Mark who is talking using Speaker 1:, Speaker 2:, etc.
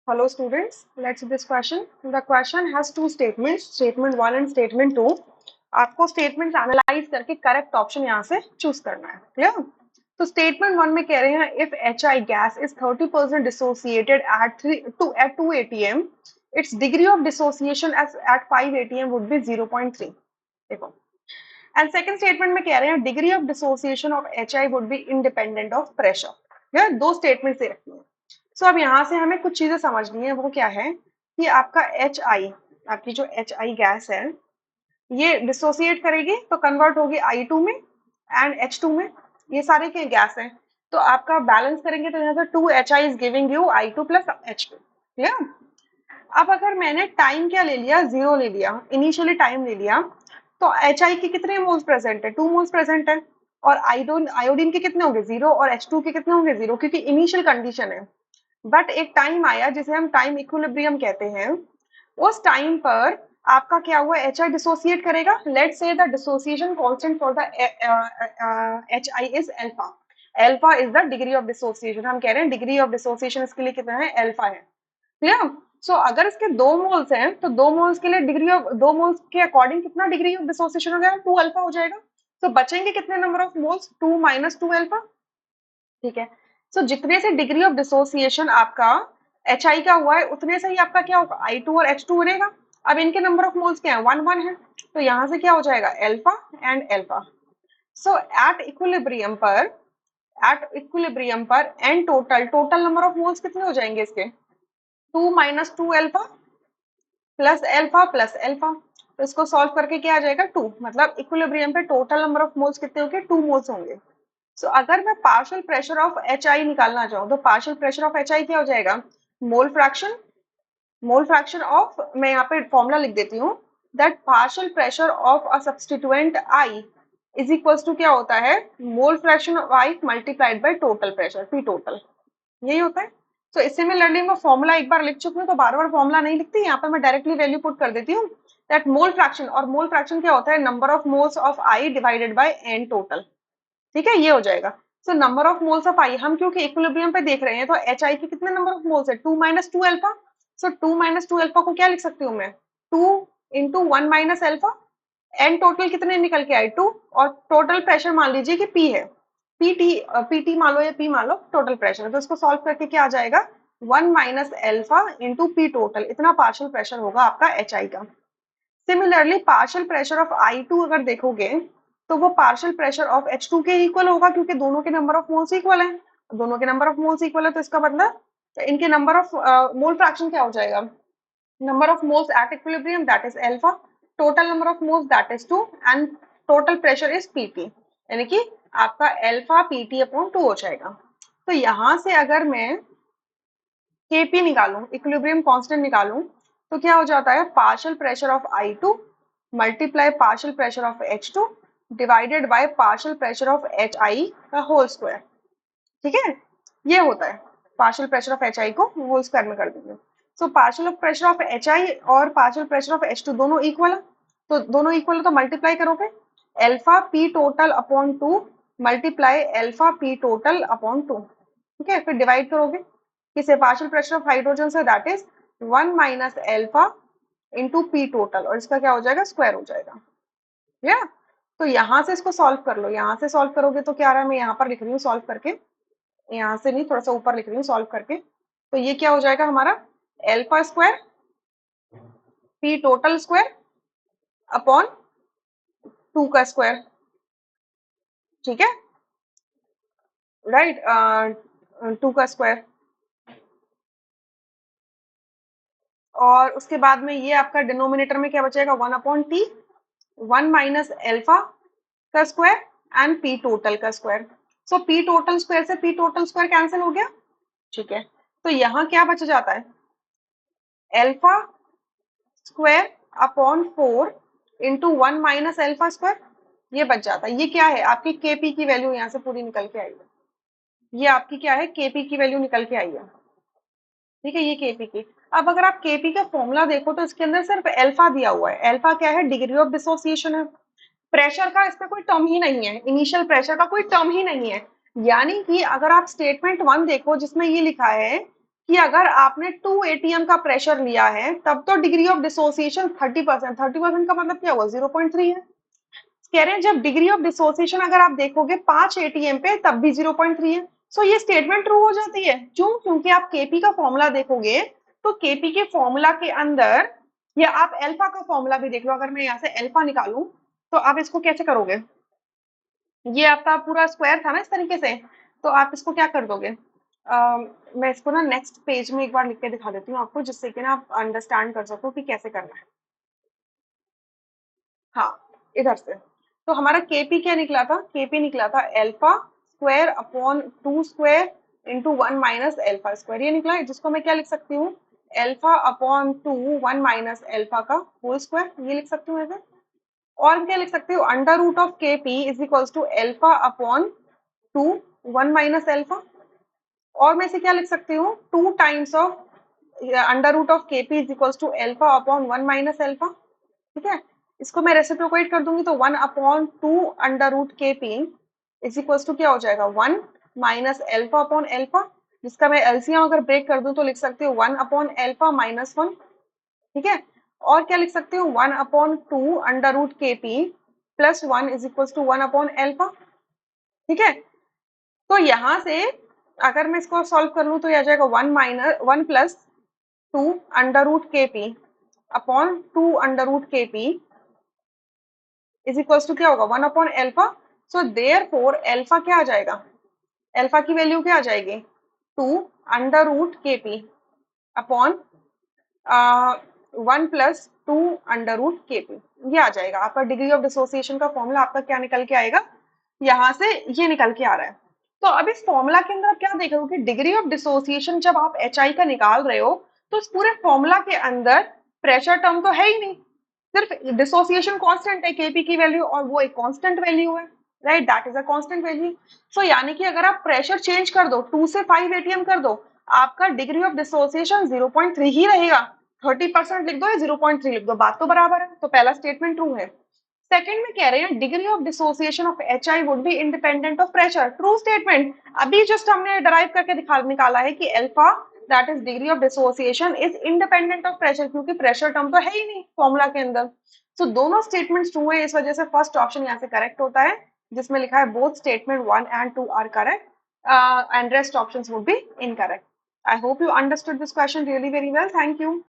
Speaker 1: Hello students, let's see this question. The question has two statements, statement 1 and statement 2. आपको statements analyze करके correct option यहाँ से choose करना है, clear? तो statement 1 में कह रहे हैं if HI gas is 30% dissociated at 2 atm, its degree of dissociation at 5 atm would be 0.3. देखो, and second statement में कह रहे हैं degree of dissociation of HI would be independent of pressure. ये दो statements दे रखी हैं. सो अब यहाँ से हमें कुछ चीजें समझनी है, वो क्या है कि आपका एच आई, आपकी जो एच आई गैस है ये डिसोसिएट करेगी तो कन्वर्ट होगी I2 में एंड H2 में, ये सारे के गैस हैं तो आपका बैलेंस करेंगे तो यहाँ से 2HI is giving you I2 plus H2, clear? अब अगर मैंने टाइम क्या ले लिया, जीरो ले लिया, इनिशियली टाइम ले लिया, तो HI के कितने मोल्स प्रेजेंट है, 2 मोल्स प्रेजेंट है, और आयोडीन के कितने होंगे, जीरो, और H2 के कितने होंगे, जीरो, क्योंकि इनिशियल कंडीशन है। बट एक टाइम आया जिसे हम टाइम इक्विलिब्रियम कहते हैं, उस टाइम पर आपका क्या हुआ, एच आई डिसोसिएट करेगा। Let's say the dissociation constant for the H I is alpha. Alpha is the degree of dissociation, हम कह रहे हैं डिग्री ऑफ डिसोसिएशन इसके लिए कितना है, एल्फा है, क्लियर? सो अगर इसके दो मोल्स हैं तो दो मोल्स के लिए डिग्री ऑफ, दो मोल्स के अकॉर्डिंग कितना डिग्री ऑफ डिसोसिएशन हो गया, 2 अल्फा हो जाएगा। तो बचेंगे कितने number of moles, 2 minus 2 alpha, ठीक है? सो जितने से डिग्री ऑफ डिसोसिएशन आपका एच आई का हुआ है उतने से ही आपका क्या होगा, I2 और H2 बनेगा। अब इनके नंबर ऑफ मोल्स क्या है, 1 1 है, तो यहाँ से क्या हो जाएगा, alpha and alpha. So at equilibrium पर N total number of moles कितने हो जाएंगे इसके, 2 माइनस 2 अल्फा प्लस एल्फा। तो इसको सॉल्व करके क्या आ जाएगा, 2, मतलब इक्विलिब्रियम पे टोटल नंबर ऑफ मोल्स कितने होंगे, 2 मोल्स होंगे। सो अगर मैं partial pressure of H I निकालना चाहूँ तो partial pressure of H I क्या हो जाएगा, मोल फ्रैक्शन ऑफ, मैं यहाँ पे फॉर्मूला लिख देती हूँ, that partial pressure of a substituent I is equals to क्या होता है, mole fraction of I multiplied by total pressure, P total, यही होता है। तो इससे मैं लर्निंग में फॉर्मूला एक बार लिख चुकी हूँ तो बार बार फॉर्मूला नहीं लिखती, यहाँ पर मैं डायरेक्टली वैल्यू पुट कर देती हूँ दैट मोल फ्रैक्शन, और मोल फ्रैक्शन क्या होता है, number of moles of I divided by N total, ठीक है, ये हो जाएगा। So number of moles of I, हम क्योंकि इक्विलिब्रियम पे देख रहे हैं तो एच आई के कितने नंबर ऑफ मोल्स है, 2 minus 2 alpha. So 2 minus 2 alpha को क्या लिख सकती हूँ मैं, 2 into 1 minus alpha, N total कितने निकल के आए, 2, और टोटल प्रेशर मान लीजिए कि पी है, पीटी मान लो या पी मान लो, टोटल प्रेशर, तो इसको सॉल्व करके क्या आ जाएगा, 1 minus alpha into P total, इतना पार्शियल प्रेशर होगा आपका एच आई का। Similarly partial pressure of I2 अगर देखोगे तो वो पार्शियल प्रेशर ऑफ H2 के इक्वल होगा, क्योंकि दोनों के नंबर ऑफ मोल्स इक्वल हैं, दोनों के नंबर ऑफ मोल्स इक्वल है, तो इसका मतलब तो इनके नंबर ऑफ मोल फ्रैक्शन क्या हो जाएगा, number of moles at equilibrium that is alpha, total number of moles that is 2, and total pressure is Pt, यानी कि आपका अल्फा Pt अपॉन 2 हो जाएगा। तो यहाँ से अगर मैं Kp निकालूं, इक्विलिब्रियम कांस्टेंट निकालूं, तो क्या हो जाता है, partial pressure of I2 multiply partial pressure of H2 divided by partial pressure of HI का होल स्क्वायर, ठीक है, ये होता है। पार्शियल प्रेशर ऑफ HI को होल स्क्वायर में कर देंगे। So partial pressure of HI और पार्शियल प्रेशर ऑफ H2 दोनों इक्वल है, तो दोनों इक्वल है तो मल्टीप्लाई करोगे, alpha P total upon 2 multiply alpha P total upon 2, ठीक है, फिर डिवाइड करोगे किसे, पार्शियल प्रेशर ऑफ हाइड्रोजन से, that is 1 minus alpha into P total, और इसका क्या हो जाएगा, स्क्वायर हो जाएगा, या? तो यहाँ से इसको सॉल्व कर लो, यहाँ से सॉल्व करोगे तो क्या आ रहा है, मैं यहाँ पर लिख रही हूँ सॉल्व करके, यहाँ से नहीं, थोड़ा सा ऊपर लिख रही हूँ सॉल्व करके, तो ये क्या हो जाएगा हमारा, alpha square P total square upon 2 का स्क्वायर, ठीक है, राइट, 2 का स्क्वायर, और उसके बाद में ये आपका डिनोमिनेटर में क्या बचेगा, 1 अपॉन टी, 1 माइनस अल्फा का स्क्वायर एंड पी टोटल का स्क्वायर। सो पी टोटल स्क्वायर से पी टोटल स्क्वायर कैंसिल हो गया, ठीक है, तो यहाँ क्या बच जाता है, alpha square upon 4 into 1 minus alpha square, ये बच जाता है। ये क्या है, आपकी केपी की वैल्यू यहाँ से पूरी निकल के आई है, ये आपकी क्या है, केपी की वैल्यू निकल के आई है, ठीक है, ये केपी की। अब अगर आप केपी का फॉर्मूला देखो तो इसके अंदर सिर्फ अल्फा दिया हुआ है, अल्फा क्या है, डिग्री ऑफ डिसोसिएशन है, प्रेशर का इसमें कोई टर्म ही नहीं है, इनिशियल प्रेशर का कोई टर्म ही नहीं है। यानी कि अगर आप स्टेटमेंट 1 देखो जिसमें ये लिखा है कि अगर आपने 2 एटीएम का प्रेशर लिया है तब तो डिग्री ऑफ डिसोसिएशन 30%, 30% का मतलब क्या हुआ, 0.3 है। कह रहे हैं जब डिग्री ऑफ डिसोसिएशन अगर आप देखोगे 5 एटीएम पे तब भी 0.3 है। सो ये स्टेटमेंट ट्रू हो जाती है। क्यों? क्योंकि आप केपी का फॉर्मूला देखोगे तो केपी के फॉर्मूला के अंदर, या आप अल्फा का फॉर्मूला भी देख लो, अगर मैं यहाँ से अल्फा निकालूं तो आप इसको कैसे करोगे, ये आपका पूरा स्क्वायर था ना इस तरीके से, तो आप इसको क्या कर दोगे, मैं इसको ना नेक्स्ट पेज में एक बार लिख के दिखा देती हूँ आपको, जिससे कि ना आप अंडरस्टैंड कर सको कि कैसे करना है। हाँ, इधर से तो हमारा केपी क्या निकला था, केपी निकला था alpha square upon 2 square into 1 - alpha square, ये निकला है, जिसको मैं क्या लिख सकती हूँ, अल्फा अपॉन 2 1 - अल्फा का होल स्क्वायर, ये लिख सकती हूँ ऐसे। और क्या लिख सकती हूँ, under root of K P is equals to alpha upon 2 1 - alpha. और मैं इसे क्या लिख सकती हूँ, 2 times of under root of K P is equals to alpha upon 1 - alpha. ठीक है, इसको मैं रेसिप्रोकेट कर दूंगी तो 1/2 under root K P is equals to क्या हो जाएगा, 1 - अल्फा अपॉन अल्फा, जिसका मैं एलसीएम अगर ब्रेक कर दूं तो लिख सकती हूँ 1/अल्फा - 1। ठीक है, और क्या लिख सकती हूँ, 1/2 under root K P plus 1 is equals to alpha. ठीक है, तो यहाँ से अगर मैं इसको सॉल्व कर लूँ तो यह आ जाएगा 1 plus 2 under root K P upon 2 under root K P is equals to क्या होगा, 1/अल्फा। सो देयरफॉर अल्फा क्या आ जाएगा, अल्फा की वैल्यू क्या आ जाएगी, 2 under root K P upon 1 + 2 under root K P, ये आ जाएगा आपका डिग्री ऑफ डिसोसिएशन का फॉर्मूला। आपका क्या निकल के आएगा, यहाँ से ये निकल के आ रहा है। तो अब इस फॉर्मूला के अंदर आप क्या देख रहे हो कि डिग्री ऑफ डिसोसिएशन जब आप एच आई का निकाल रहे हो तो उस पूरे फॉर्मूला के अंदर प्रेशर टर्म तो है ही नहीं, सिर्फ डिसोसिएशन कांस्टेंट है केपी की वैल्यू, और वो एक कांस्टेंट वैल्यू है, right, that is a constant value. So यानी कि अगर आप प्रेशर चेंज कर दो 2 से 5 एटीएम कर दो, आपका डिग्री ऑफ डिसोसिएशन 0.3 ही रहेगा। 30% लिख दो या 0.3 लिख दो, बात तो बराबर है। तो पहला स्टेटमेंट ट्रू है। सेकंड में कह रहे हैं degree of dissociation of H I would be independent of pressure, true statement. अभी जस्ट हमने डराइव करके निकाला है कि alpha that is degree of dissociation is independent of pressure, क्योंकि प्रेशर टर्म तो है ही नहीं फॉर्मूला के अंदर। सो दोनों स्टेटमेंट्स ट्रू है, इस वजह से फर्स्ट ऑप्शन यहाँ से करेक्ट होता है, जिसमें लिखा है both statement 1 and 2 are correct and rest options would be incorrect. I hope you understood this question really very well. Thank you.